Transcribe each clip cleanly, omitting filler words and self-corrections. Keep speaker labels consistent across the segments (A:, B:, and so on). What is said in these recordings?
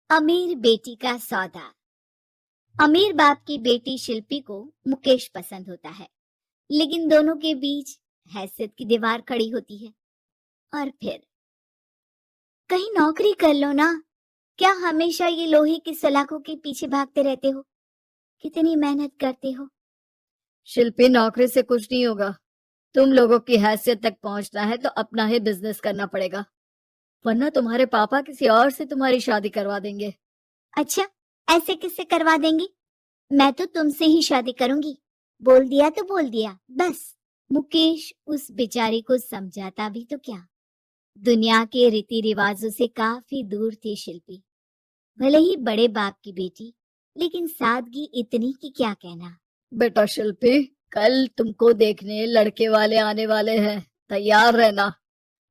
A: अमीर बेटी का सौदा। अमीर बाप की बेटी शिल्पी को मुकेश पसंद होता है, लेकिन दोनों के बीच हैसियत की दीवार खड़ी होती है। और फिर कहीं नौकरी कर लो ना, क्या हमेशा ये लोहे की सलाखों के पीछे भागते रहते हो? कितनी मेहनत करते हो।
B: शिल्पी, नौकरी से कुछ नहीं होगा। तुम लोगों की हैसियत तक पहुंचना है तो अपना ही बिजनेस करना पड़ेगा, वरना तुम्हारे पापा किसी और से तुम्हारी शादी करवा देंगे।
A: अच्छा, ऐसे किससे करवा देंगे? मैं तो तुमसे ही शादी करूंगी। बोल दिया तो बोल दिया, बस। मुकेश उस बेचारी को समझाता भी तो क्या। दुनिया के रीति रिवाजों से काफी दूर थी शिल्पी। भले ही बड़े बाप की बेटी, लेकिन सादगी इतनी कि क्या कहना।
B: बेटा शिल्पी, कल तुमको देखने लड़के वाले आने वाले हैं, तैयार रहना।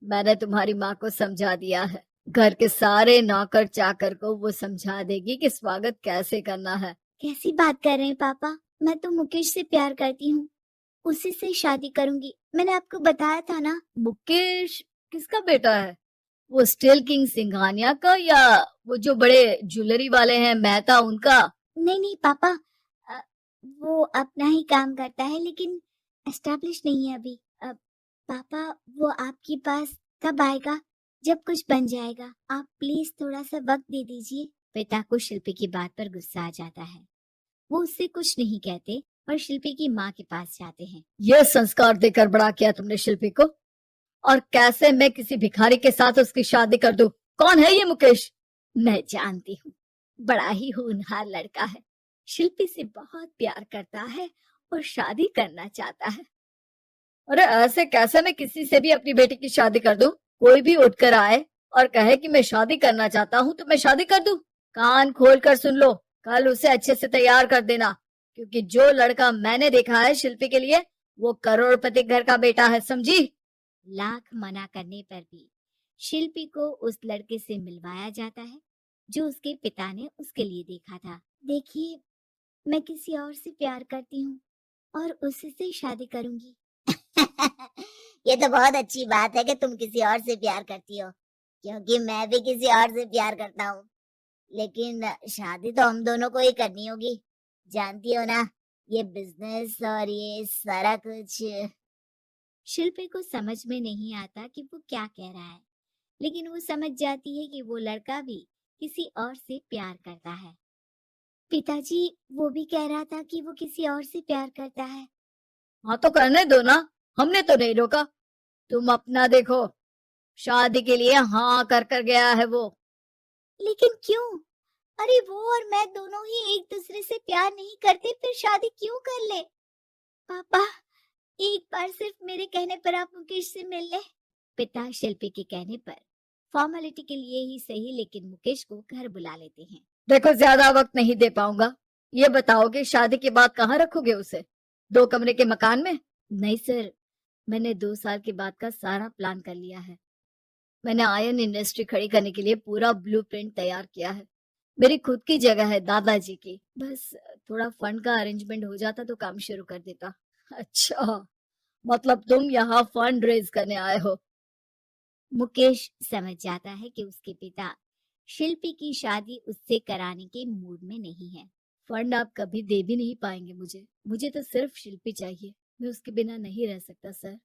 B: मैंने तुम्हारी माँ को समझा दिया है। घर के सारे नौकर चाकर को वो समझा देगी कि स्वागत कैसे करना है।
A: कैसी बात कर रहे हैं पापा? मैं तो मुकेश से प्यार करती हूँ, उसी से शादी करूंगी। मैंने आपको बताया था ना।
B: मुकेश किसका बेटा है? वो स्टील किंग सिंघानिया का, या वो जो बड़े ज्वेलरी वाले हैं मेहता, उनका?
A: नहीं नहीं पापा, अ, वो अपना ही काम करता है, लेकिन एस्टेब्लिश नहीं है अभी। पापा, वो आपके पास कब आएगा? जब कुछ बन जाएगा। आप प्लीज थोड़ा सा वक्त दे दीजिए। पिता को शिल्पी की बात पर गुस्सा आ जाता है। वो उससे कुछ नहीं कहते और शिल्पी की माँ के पास जाते हैं।
B: ये संस्कार देकर बड़ा किया तुमने शिल्पी को, और कैसे मैं किसी भिखारी के साथ उसकी शादी कर दूं? कौन है ये मुकेश?
A: मैं जानती हूँ, बड़ा ही होनहार लड़का है। शिल्पी से बहुत प्यार करता है और शादी करना चाहता है।
B: अरे ऐसे कैसे मैं किसी से भी अपनी बेटी की शादी कर दूं? कोई भी उठकर आए और कहे कि मैं शादी करना चाहता हूं तो मैं शादी कर दूं? कान खोल कर सुन लो, कल उसे अच्छे से तैयार कर देना, क्योंकि जो लड़का मैंने देखा है शिल्पी के लिए, वो करोड़पति घर का बेटा है, समझी?
A: लाख मना करने पर भी शिल्पी को उस लड़के से मिलवाया जाता है जो उसके पिता ने उसके लिए देखा था। देखिए, मैं किसी और से प्यार करती हूँ और उसी से शादी करूंगी। ये तो बहुत अच्छी बात है कि तुम किसी और से प्यार करती हो, क्योंकि मैं भी किसी और से प्यार करता हूँ। लेकिन शादी तो हम दोनों को ही करनी होगी। जानती हो ना, ये बिजनेस और ये सारा कुछ। शिल्पी को समझ में नहीं आता कि वो क्या कह रहा है, लेकिन वो समझ जाती है कि वो लड़का भी किसी और से प्यार करता है। पिताजी, वो भी कह रहा था कि वो किसी और से प्यार करता है।
B: हाँ तो करने दो ना, हमने तो नहीं रोका। तुम अपना देखो, शादी के लिए हाँ कर कर गया है वो।
A: लेकिन क्यों? अरे वो और मैं दोनों ही एक दूसरे से प्यार नहीं करते, फिर शादी क्यों कर ले? पापा, एक बार सिर्फ मेरे कहने पर आप मुकेश से मिल ले। पिता शिल्पी के कहने पर फॉर्मेलिटी के लिए ही सही, लेकिन मुकेश को घर बुला लेते हैं।
B: देखो, ज्यादा वक्त नहीं दे पाऊंगा। ये बताओ कि शादी के बाद कहाँ रखोगे उसे? 2 कमरे के मकान में?
A: नहीं सर, मैंने 2 साल के बाद का सारा प्लान कर लिया है। मैंने आयरन इंडस्ट्री खड़ी करने के लिए पूरा ब्लूप्रिंट तैयार किया है। मेरी खुद की जगह है दादाजी की। बस थोड़ा फंड का अरेंजमेंट हो जाता तो काम शुरू कर देता।
B: अच्छा, मतलब तुम यहाँ फंड रेज करने आए हो?
A: मुकेश समझ जाता है कि उसके पिता शिल्पी की शादी उससे कराने के मूड में नहीं है।
B: फंड आप कभी दे भी नहीं पाएंगे मुझे तो सिर्फ शिल्पी चाहिए। मैं उसके बिना नहीं रह सकता सर।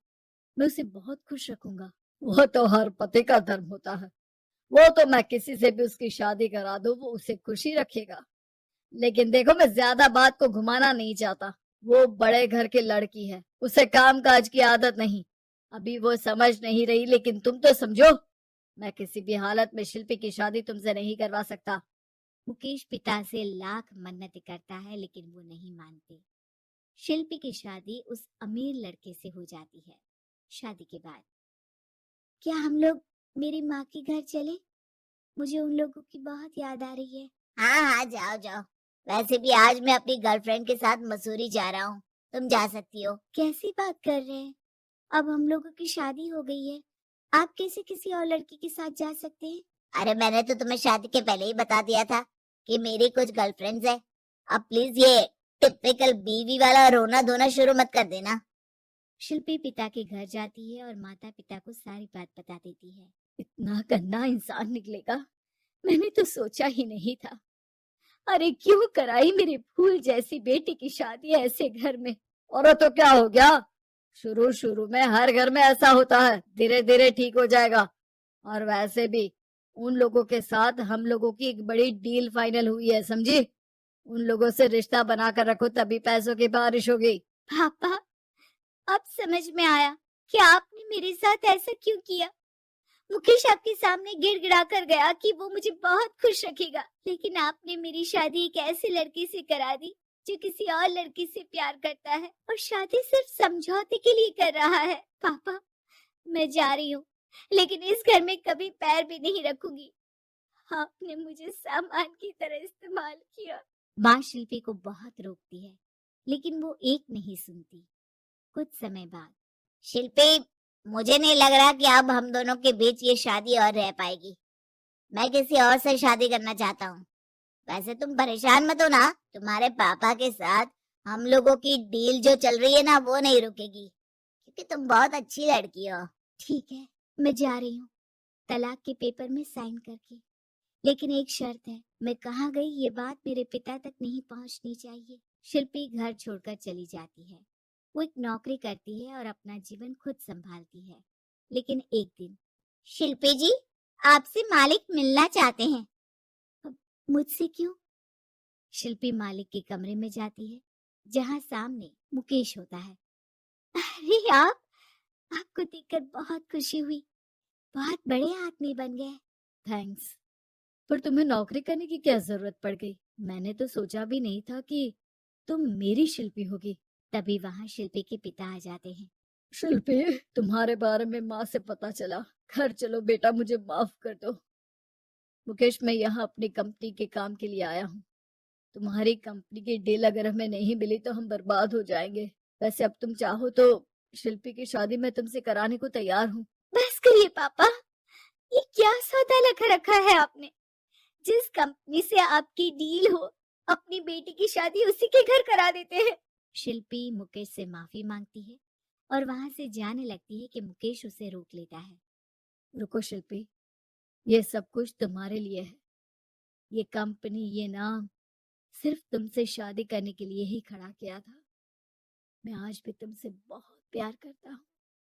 B: मैं उसे बहुत खुश रखूंगा। वो तो हर पति का धर्म होता है। वो तो मैं किसी से भी उसकी शादी करा दूं, वो उसे खुशी रखेगा। लेकिन देखो, मैं ज्यादा बात को घुमाना नहीं चाहता। वो बड़े घर की लड़की है, उसे काम काज की आदत नहीं। अभी वो समझ नहीं रही, लेकिन तुम तो समझो। मैं किसी भी हालत में शिल्पी की शादी तुमसे नहीं करवा सकता।
A: मुकेश पिता से लाख मन्नत करता है, लेकिन वो नहीं मानते। शिल्पी की शादी उस अमीर लड़के से हो जाती है। शादी के बाद क्या हम लोग मेरी माँ के घर चले? मुझे उन लोगों की बहुत याद आ रही है। हाँ हाँ, जाओ जाओ। वैसे भी आज मैं अपनी गर्लफ्रेंड के साथ मसूरी जा रहा हूँ, तुम जा सकती हो। कैसी बात कर रहे हैं? अब हम लोगों की शादी हो गई है, आप कैसे किसी और लड़की के साथ जा सकते हैं? अरे मैंने तो तुम्हें शादी के पहले ही बता दिया था कि मेरी कुछ गर्लफ्रेंड्स है। अब प्लीज ये टिपिकल बीवी वाला रोना धोना शुरू मत कर देना। शिल्पी पिता के घर जाती है और माता पिता को सारी बात बता देती है।
B: इतना गंदा इंसान निकलेगा, मैंने तो सोचा ही नहीं था। अरे क्यों कराई मेरी फूल जैसी बेटी की शादी ऐसे घर में। और तो क्या हो गया, शुरू शुरू में हर घर में ऐसा होता है, धीरे धीरे ठीक हो जाएगा। और वैसे भी उन लोगों के साथ हम लोगों की एक बड़ी डील फाइनल हुई है, समझी। उन लोगों से रिश्ता बनाकर रखो, तभी पैसों की बारिश होगी।
A: पापा, अब समझ में आया कि आपने मेरे साथ ऐसा क्यों किया। मुकेश आपके सामने गिड़गिड़ा कर गया कि वो मुझे बहुत खुश रखेगा, लेकिन आपने मेरी शादी एक ऐसे लड़के से करा दी जो किसी और लड़की से प्यार करता है और शादी सिर्फ समझौते के लिए कर रहा है। पापा, मैं जा रही हूँ, लेकिन इस घर में कभी पैर भी नहीं रखूंगी। आपने मुझे सामान की तरह इस्तेमाल किया। माँ शिल्पी को बहुत रोकती है, लेकिन वो एक नहीं सुनती। कुछ समय बाद, शिल्पी, मुझे नहीं लग रहा कि अब हम दोनों के बीच ये शादी और रह पाएगी। मैं किसी और से शादी करना चाहता हूँ। वैसे तुम परेशान मत हो ना, तुम्हारे पापा के साथ हम लोगों की डील जो चल रही है ना, वो नहीं रुकेगी, क्योंकि तुम बहुत अच्छी लड़की हो। ठीक है, मैं जा रही हूँ, तलाक के पेपर में साइन करके। लेकिन एक शर्त है, मैं कहाँ गई ये बात मेरे पिता तक नहीं पहुँचनी चाहिए। शिल्पी घर छोड़कर चली जाती है। वो एक नौकरी करती है और अपना जीवन खुद संभालती है। लेकिन एक दिन, शिल्पी जी, आपसे मालिक मिलना चाहते हैं। "अब मुझसे क्यों?" शिल्पी मालिक के कमरे में जाती है, जहाँ सामने मुकेश होता है। अरे आप, आपको देखकर बहुत खुशी हुई, बहुत बड़े आदमी बन गए।
B: थैंक्स, पर तुम्हें नौकरी करने की क्या जरूरत पड़ गई। मैंने तो सोचा भी नहीं था कि तुम मेरी शिल्पी होगी।
A: तभी वहां शिल्पी के पिता आ जाते हैं।
B: शिल्पी, तुम्हारे बारे में माँ से पता चला। घर चलो बेटा, मुझे माफ कर दो। मुकेश, मैं यहाँ अपनी कंपनी के काम के लिए आया हूँ। तुम्हारी कंपनी की डील अगर हमें नहीं मिली तो हम बर्बाद हो जाएंगे। वैसे अब तुम चाहो तो शिल्पी की शादी मैं तुमसे कराने को तैयार हूँ।
A: बस करिए पापा, ये क्या सौदा लगा रखा है आपने। जिस कंपनी से आपकी डील हो, अपनी बेटी की शादी उसी के घर करा देते हैं। शिल्पी मुकेश से माफी मांगती है और वहां से जाने लगती है कि मुकेश उसे रोक लेता है।
B: रुको शिल्पी, ये सब कुछ तुम्हारे लिए है। ये कंपनी, ये नाम सिर्फ तुमसे शादी करने के लिए ही खड़ा किया था। मैं आज भी तुमसे बहुत प्यार करता हूँ।